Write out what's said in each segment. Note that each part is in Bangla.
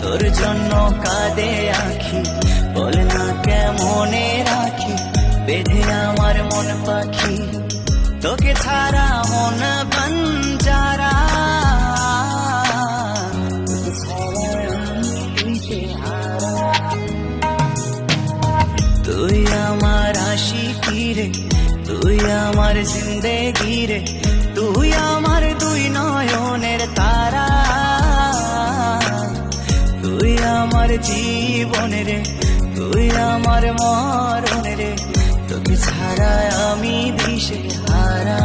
তোর জন্য কাঁদে আখি, বল না কেমনে রাখি বেঁধে আমার মন পাখি। তোকে ছাড়া মন বঞ্জারা, তুই আমার আশিকি রে, তুই আমার জিন্দেগি রে, তুই আমার দুই নয়নের তারা, তুই আমার জীবন রে, তুই আমার মরণ রে, তোকে ছাড়া আমি দিশে হারা।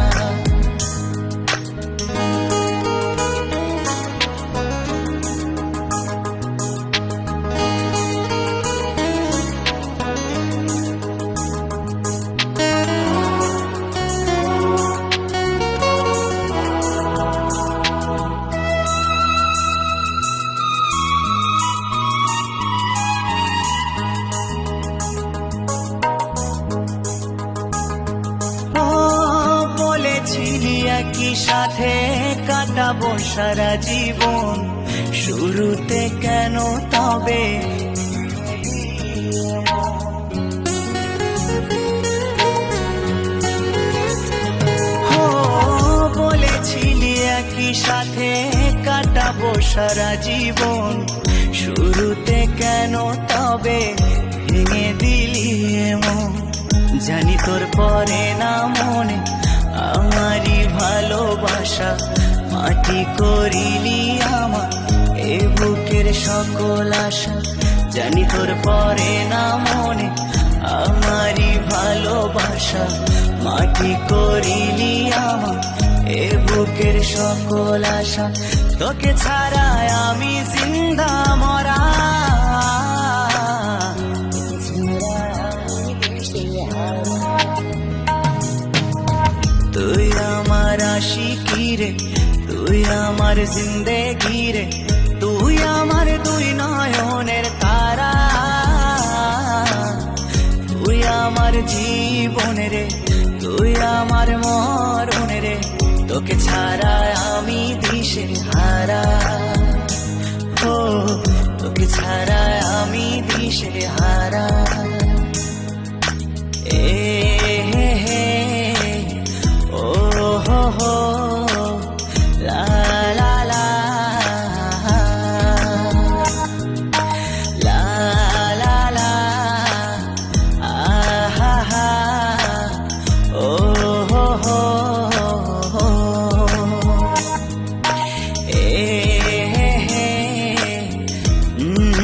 একই সাথে কাটাবো সারা জীবন, শুরুতে কেন তবে বলেছিলি একই সাথে কাটাবো সারা জীবন, শুরুতে কেন তবে ভেঙে দিলি মন। জানি তোর পরে না মনে আমারই ভালোবাসা, মাটি করিলি আমার এ বুকের সকল আশা। জানি তোর পরে না মনে আমারই ভালোবাসা, মাটি করিলি আমার এ বুকের সকল আশা। তোকে ছাড়া আমি জিন্দা মরা, তুই আমার আশিকি রে, তুই আমার জিন্দেগি রে, তুই আমার দুই নয়নের তারা, তুই আমার জীবন রে, তুই আমার মরণ রে, তোকে ছাড়া আমি দিশে হারা। ও তোকে ছাড়া আমি দিশে হারা।